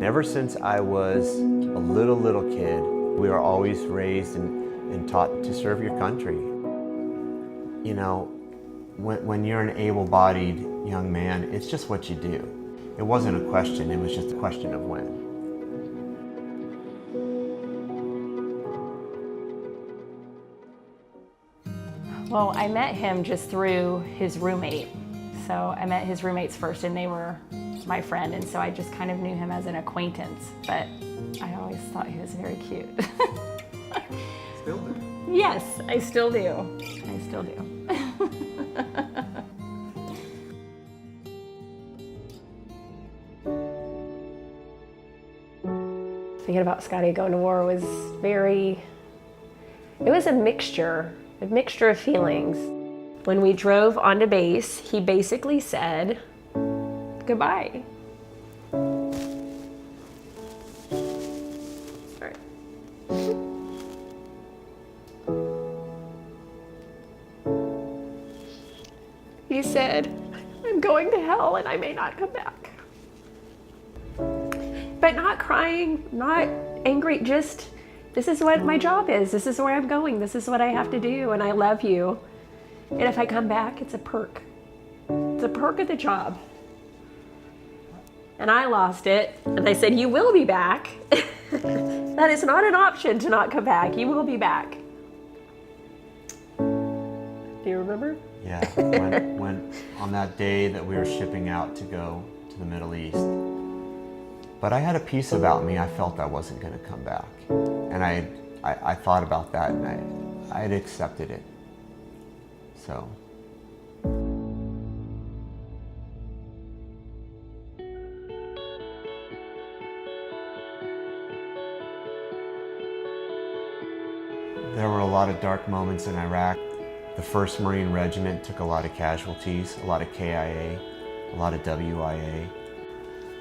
Ever since I was a little kid, we were always raised and taught to serve your country. You know, when you're an able-bodied young man, it's just what you do. It wasn't a question, it was just a question of when. Well, I met him just through his roommate. So I met his roommates first and they were my friend, and so I just kind of knew him as an acquaintance, but I always thought he was very cute. Still do? Yes, I still do. I still do. Thinking about Scotti going to war was it was a mixture of feelings. When we drove onto base, he basically said, goodbye. Sorry. He said, I'm going to hell and I may not come back. But not crying, not angry, just, this is what my job is. This is where I'm going. This is what I have to do, and I love you. And if I come back, it's a perk. It's a perk of the job. And I lost it, and I said, you will be back. That is not an option to not come back. You will be back. Do you remember? Yeah, when on that day that we were shipping out to go to the Middle East. But I had a piece about me, I felt I wasn't going to come back. And I thought about that, and I had accepted it. So. There were a lot of dark moments in Iraq. The 1st Marine Regiment took a lot of casualties, a lot of KIA, a lot of WIA.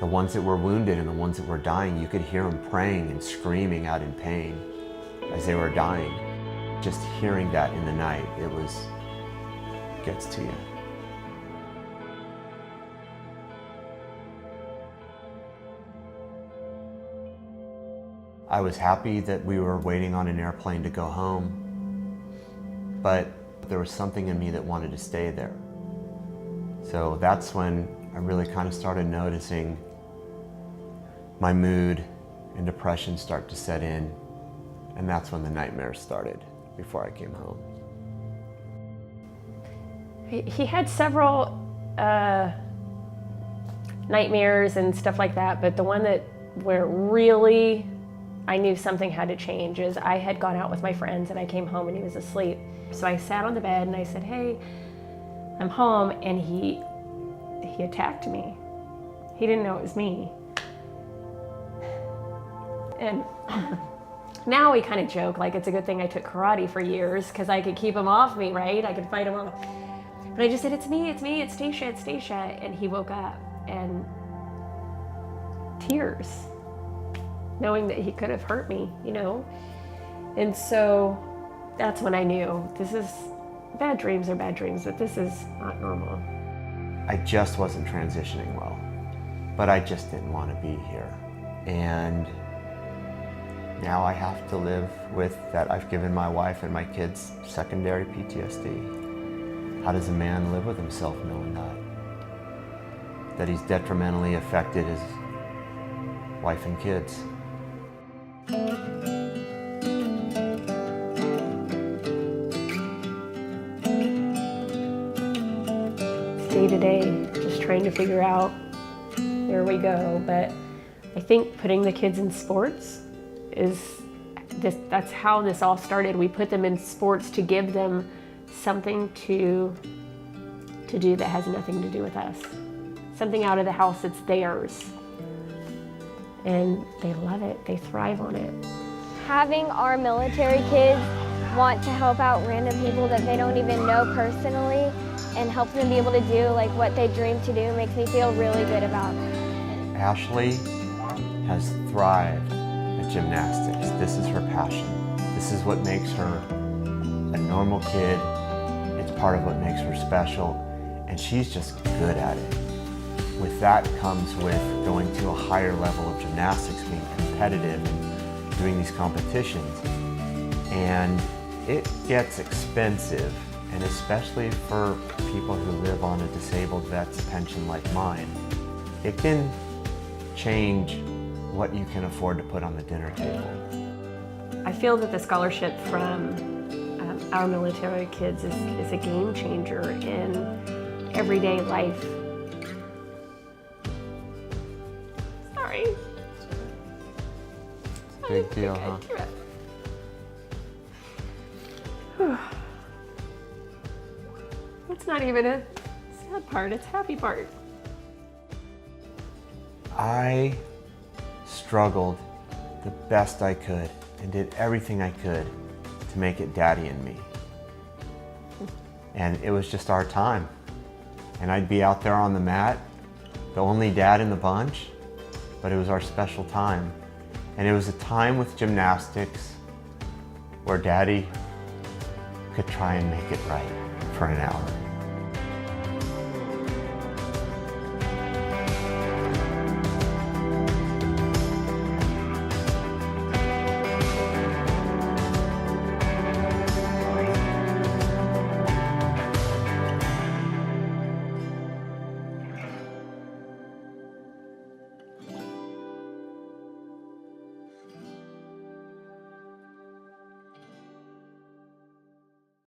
The ones that were wounded and the ones that were dying, you could hear them praying and screaming out in pain as they were dying. Just hearing that in the night, gets to you. I was happy that we were waiting on an airplane to go home, but there was something in me that wanted to stay there. So that's when I really kind of started noticing my mood and depression start to set in, and that's when the nightmares started before I came home. He had several nightmares and stuff like that, but the one where really I knew something had to change is I had gone out with my friends and I came home and he was asleep. So I sat on the bed and I said, hey, I'm home, and he attacked me. He didn't know it was me. And now we kind of joke like it's a good thing I took karate for years because I could keep him off me, right? I could fight him off. But I just said, it's me, it's Stacia, it's Stacia. And he woke up and tears, knowing that he could have hurt me, you know? And so that's when I knew bad dreams are bad dreams, but this is not normal. I just wasn't transitioning well, but I just didn't want to be here. And now I have to live with that. I've given my wife and my kids secondary PTSD. How does a man live with himself knowing that? That he's detrimentally affected his wife and kids. Day to day, just trying to figure out, there we go. But I think putting the kids in sports that's how this all started. We put them in sports to give them something to do that has nothing to do with us. Something out of the house that's theirs. And they love it, they thrive on it. Having our military kids want to help out random people that they don't even know personally and help them be able to do like what they dream to do makes me feel really good about it. Ashley has thrived at gymnastics. This is her passion. This is what makes her a normal kid. It's part of what makes her special, and she's just good at it. with that comes with going to a higher level of gymnastics, being competitive and doing these competitions. And it gets expensive, and especially for people who live on a disabled vet's pension like mine, it can change what you can afford to put on the dinner table. I feel that the scholarship from our military kids is a game changer in everyday life. Sorry. Big deal, huh? It's not even a sad part, it's a happy part. I struggled the best I could and did everything I could to make it Daddy and me. And it was just our time. And I'd be out there on the mat, the only dad in the bunch, but it was our special time. And it was a time with gymnastics where Daddy could try and make it right for an hour.